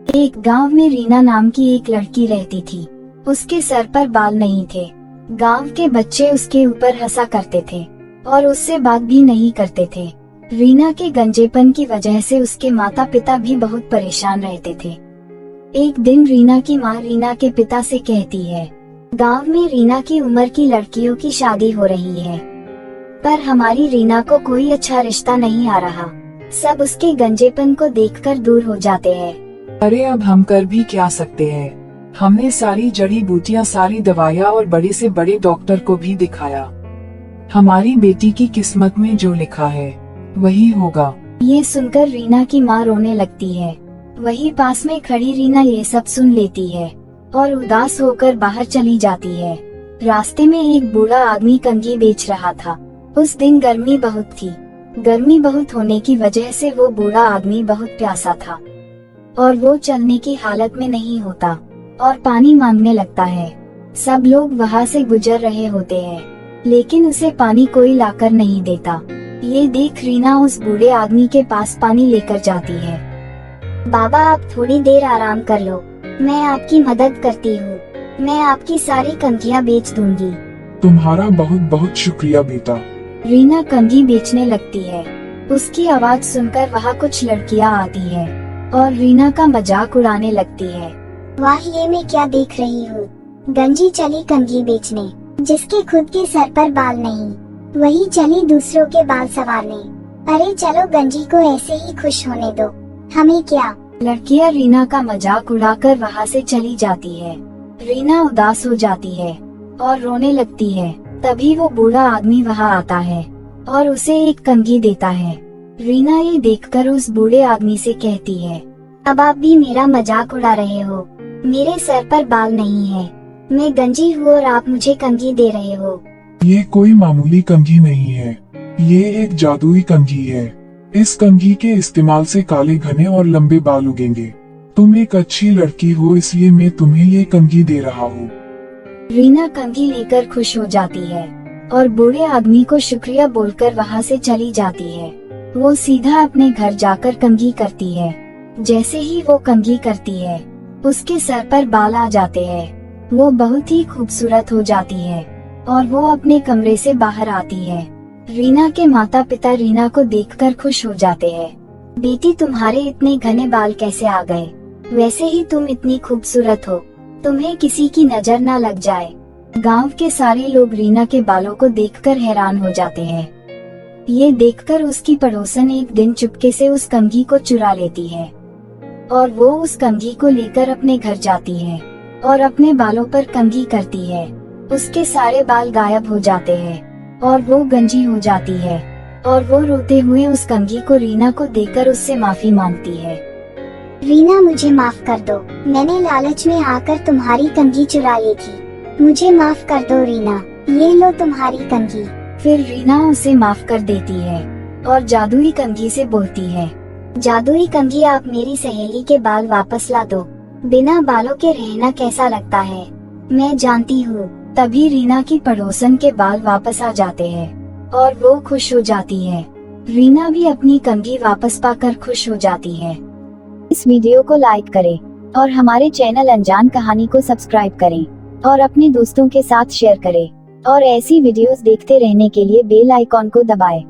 एक गांव में रीना नाम की एक लड़की रहती थी। उसके सर पर बाल नहीं थे। गांव के बच्चे उसके ऊपर हंसा करते थे और उससे बात भी नहीं करते थे। रीना के गंजेपन की वजह से उसके माता पिता भी बहुत परेशान रहते थे। एक दिन रीना की माँ रीना के पिता से कहती है, गांव में रीना की उम्र की लड़कियों की शादी हो रही है, पर हमारी रीना को कोई अच्छा रिश्ता नहीं आ रहा। सब उसके गंजेपन को देखकर दूर हो जाते हैं। अरे अब हम कर भी क्या सकते हैं। हमने सारी जड़ी बूटियां, सारी दवाइयाँ और बड़े से बड़े डॉक्टर को भी दिखाया। हमारी बेटी की किस्मत में जो लिखा है वही होगा। ये सुनकर रीना की माँ रोने लगती है। वही पास में खड़ी रीना ये सब सुन लेती है और उदास होकर बाहर चली जाती है। रास्ते में एक बूढ़ा आदमी कंघी बेच रहा था। उस दिन गर्मी बहुत थी। गर्मी बहुत होने की वजह से वो बूढ़ा आदमी बहुत प्यासा था और वो चलने की हालत में नहीं होता और पानी मांगने लगता है। सब लोग वहाँ से गुजर रहे होते हैं, लेकिन उसे पानी कोई लाकर नहीं देता। ये देख रीना उस बूढ़े आदमी के पास पानी लेकर जाती है। बाबा, आप थोड़ी देर आराम कर लो, मैं आपकी मदद करती हूँ। मैं आपकी सारी कंघियाँ बेच दूंगी। तुम्हारा बहुत बहुत शुक्रिया बेटा। रीना कंघी बेचने लगती है। उसकी आवाज सुनकर वहाँ कुछ लड़कियाँ आती है और रीना का मजाक उड़ाने लगती है। वाह, ये मैं क्या देख रही हूँ। गंजी चली कंघी बेचने, जिसके खुद के सर पर बाल नहीं, वही चली दूसरों के बाल संवारने। अरे चलो, गंजी को ऐसे ही खुश होने दो, हमें क्या। लड़कियाँ रीना का मजाक उड़ाकर वहाँ से चली जाती है। रीना उदास हो जाती है और रोने लगती है। तभी वो बूढ़ा आदमी वहाँ आता है और उसे एक कंघी देता है। रीना ये देखकर उस बूढ़े आदमी से कहती है, अब आप भी मेरा मजाक उड़ा रहे हो। मेरे सर पर बाल नहीं है, मैं गंजी हूँ और आप मुझे कंघी दे रहे हो। ये कोई मामूली कंघी नहीं है, ये एक जादुई कंघी है। इस कंघी के इस्तेमाल से काले घने और लंबे बाल उगेंगे। तुम एक अच्छी लड़की हो, इसलिए मैं तुम्हें ये कंघी दे रहा हूँ। रीना कंघी लेकर खुश हो जाती है और बूढ़े आदमी को शुक्रिया बोलकर वहाँ से चली जाती है। वो सीधा अपने घर जाकर कंघी करती है। जैसे ही वो कंघी करती है, उसके सर पर बाल आ जाते हैं। वो बहुत ही खूबसूरत हो जाती है और वो अपने कमरे से बाहर आती है। रीना के माता पिता रीना को देखकर खुश हो जाते हैं। बेटी, तुम्हारे इतने घने बाल कैसे आ गए? वैसे ही तुम इतनी खूबसूरत हो, तुम्हें किसी की नजर ना लग जाए। गांव के सारे लोग रीना के बालों को देखकर हैरान हो जाते हैं। ये देखकर उसकी पड़ोसन एक दिन चुपके से उस कंघी को चुरा लेती है और वो उस कंघी को लेकर अपने घर जाती है और अपने बालों पर कंघी करती है। उसके सारे बाल गायब हो जाते हैं और वो गंजी हो जाती है और वो रोते हुए उस कंघी को रीना को देकर उससे माफी मांगती है। रीना, मुझे माफ कर दो, मैंने लालच में आकर तुम्हारी कंघी चुरा ली थी। मुझे माफ कर दो रीना, ये लो तुम्हारी कंघी। फिर रीना उसे माफ कर देती है और जादुई कंघी से बोलती है, जादुई कंघी, आप मेरी सहेली के बाल वापस ला दो। बिना बालों के रहना कैसा लगता है, मैं जानती हूँ। तभी रीना की पड़ोसन के बाल वापस आ जाते हैं और वो खुश हो जाती है। रीना भी अपनी कंघी वापस पाकर खुश हो जाती है। इस वीडियो को लाइक करें और हमारे चैनल अनजान कहानी को सब्सक्राइब करें और अपने दोस्तों के साथ शेयर करें और ऐसी वीडियोस देखते रहने के लिए बेल आइकॉन को दबाएं।